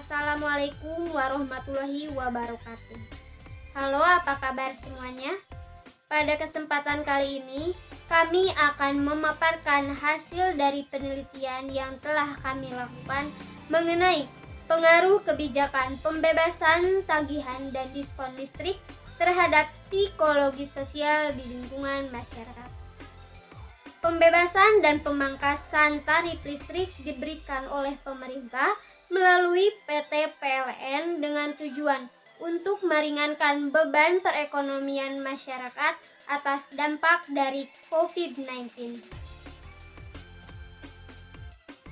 Assalamualaikum warahmatullahi wabarakatuh. Halo, apa kabar semuanya? Pada kesempatan kali ini, kami akan memaparkan hasil dari penelitian yang telah kami lakukan mengenai pengaruh kebijakan pembebasan tagihan dan diskon listrik terhadap psikologi sosial di lingkungan masyarakat. Pembebasan dan pemangkasan tarif listrik diberikan oleh pemerintah melalui PT PLN dengan tujuan untuk meringankan beban perekonomian masyarakat atas dampak dari COVID-19.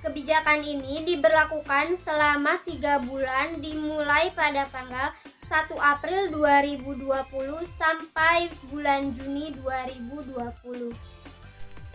Kebijakan ini diberlakukan selama 3 bulan dimulai pada tanggal 1 April 2020 sampai bulan Juni 2020.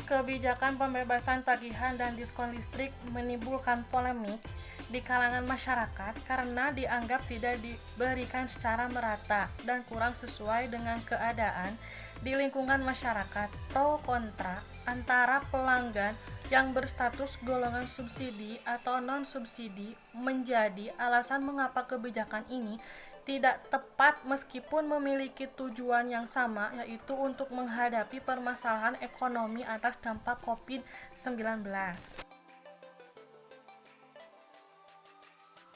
Kebijakan pembebasan tagihan dan diskon listrik menimbulkan polemik di kalangan masyarakat karena dianggap tidak diberikan secara merata dan kurang sesuai dengan keadaan di lingkungan masyarakat. Pro kontra antara pelanggan yang berstatus golongan subsidi atau non-subsidi menjadi alasan mengapa kebijakan ini tidak tepat meskipun memiliki tujuan yang sama, yaitu untuk menghadapi permasalahan ekonomi atas dampak COVID-19.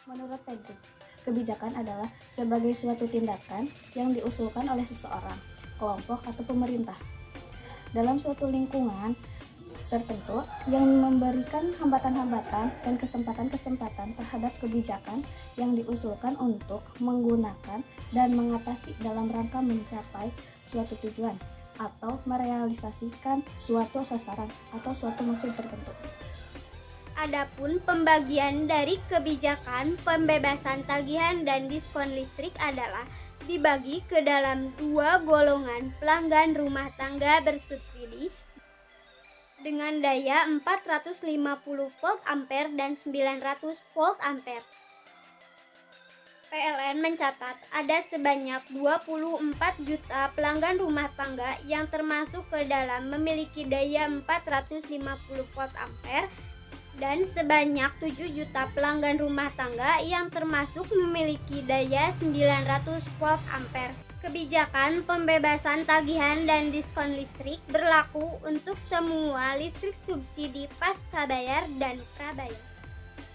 Menurut Pedro, kebijakan adalah sebagai suatu tindakan yang diusulkan oleh seseorang, kelompok, atau pemerintah dalam suatu lingkungan tertentu yang memberikan hambatan-hambatan dan kesempatan-kesempatan terhadap kebijakan yang diusulkan untuk menggunakan dan mengatasi dalam rangka mencapai suatu tujuan atau merealisasikan suatu sasaran atau suatu maksud tertentu. Adapun pembagian dari kebijakan pembebasan tagihan dan diskon listrik adalah dibagi ke dalam 2 golongan pelanggan rumah tangga bersubsidi dengan daya 450 volt ampere dan 900 volt ampere. PLN mencatat ada sebanyak 24 juta pelanggan rumah tangga yang termasuk ke dalam memiliki daya 450 volt ampere dan sebanyak 7 juta pelanggan rumah tangga yang termasuk memiliki daya 900 volt ampere. Kebijakan pembebasan tagihan dan diskon listrik berlaku untuk semua listrik subsidi pasca bayar dan prabayar.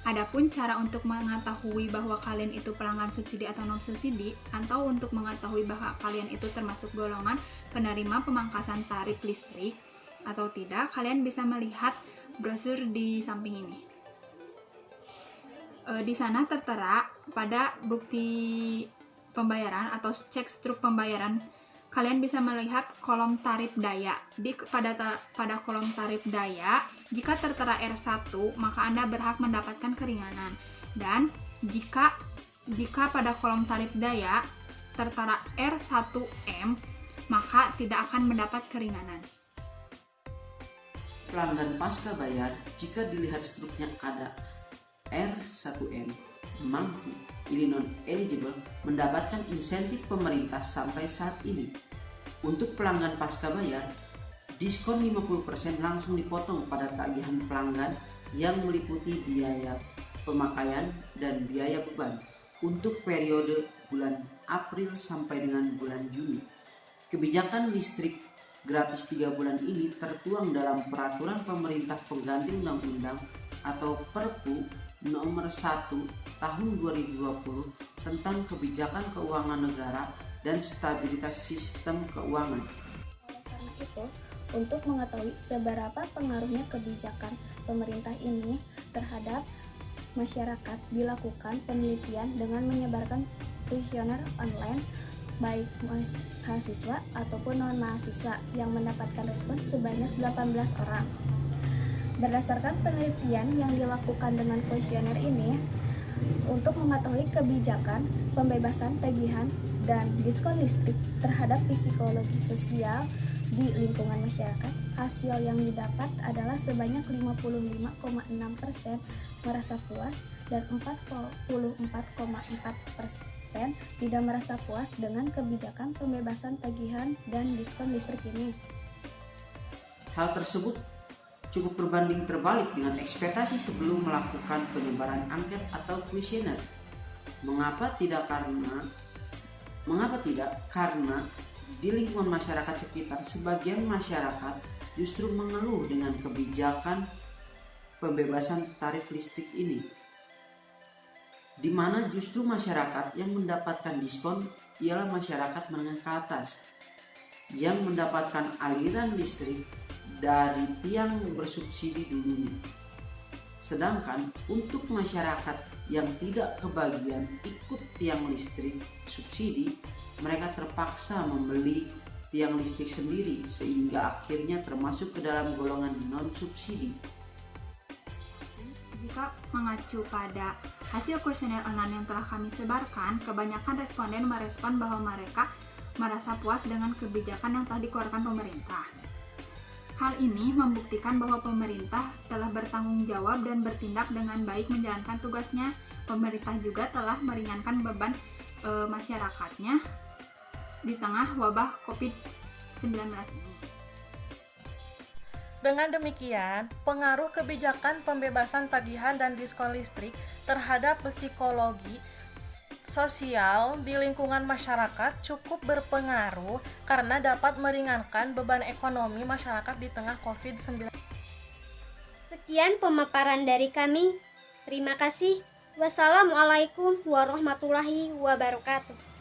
Adapun cara untuk mengetahui bahwa kalian itu pelanggan subsidi atau non-subsidi, atau untuk mengetahui bahwa kalian itu termasuk golongan penerima pemangkasan tarif listrik atau tidak, kalian bisa melihat brosur di samping ini. Di sana tertera pada bukti pembayaran atau cek struk pembayaran, kalian bisa melihat kolom tarif daya. Pada kolom tarif daya, jika tertera R1, maka Anda berhak mendapatkan keringanan. Dan jika pada kolom tarif daya tertera R1M, maka tidak akan mendapat keringanan. Pelanggan pasca bayar, jika dilihat struknya ada R1M, mampu ini non-eligible mendapatkan insentif pemerintah sampai saat ini. Untuk pelanggan pasca bayar, diskon 50% langsung dipotong pada tagihan pelanggan yang meliputi biaya pemakaian dan biaya beban untuk periode bulan April sampai dengan bulan Juni. Kebijakan listrik gratis 3 bulan ini tertuang dalam peraturan pemerintah pengganti undang-undang atau Perpu nomor 1 tahun 2020 tentang kebijakan keuangan negara dan stabilitas sistem keuangan. Oleh karena itu, untuk mengetahui seberapa pengaruhnya kebijakan pemerintah ini terhadap masyarakat, dilakukan penelitian dengan menyebarkan kuesioner online baik mahasiswa ataupun non-mahasiswa yang mendapatkan respon sebanyak 18 orang. Berdasarkan penelitian yang dilakukan dengan kuesioner ini, untuk mengetahui kebijakan pembebasan tagihan dan diskon listrik terhadap psikologi sosial di lingkungan masyarakat, hasil yang didapat adalah sebanyak 55,6% merasa puas dan 44,4% tidak merasa puas dengan kebijakan pembebasan tagihan dan diskon listrik ini. Hal tersebut cukup berbanding terbalik dengan ekspektasi sebelum melakukan penyebaran angket atau kuesioner. Mengapa tidak? Karena di lingkungan masyarakat sekitar, sebagian masyarakat justru mengeluh dengan kebijakan pembebasan tarif listrik ini, di mana justru masyarakat yang mendapatkan diskon ialah masyarakat menengah ke atas yang mendapatkan aliran listrik dari tiang bersubsidi dulunya. Sedangkan untuk masyarakat yang tidak kebagian ikut tiang listrik subsidi, mereka terpaksa membeli tiang listrik sendiri sehingga akhirnya termasuk ke dalam golongan non subsidi. Jika mengacu pada hasil kuesioner online yang telah kami sebarkan, kebanyakan responden merespon bahwa mereka merasa puas dengan kebijakan yang telah dikeluarkan pemerintah. Hal ini membuktikan bahwa pemerintah telah bertanggung jawab dan bertindak dengan baik menjalankan tugasnya. Pemerintah juga telah meringankan beban masyarakatnya di tengah wabah COVID-19 ini. Dengan demikian, pengaruh kebijakan pembebasan tagihan dan diskon listrik terhadap psikologi sosial di lingkungan masyarakat cukup berpengaruh karena dapat meringankan beban ekonomi masyarakat di tengah COVID-19. Sekian pemaparan dari kami. Terima kasih. Wassalamualaikum warahmatullahi wabarakatuh.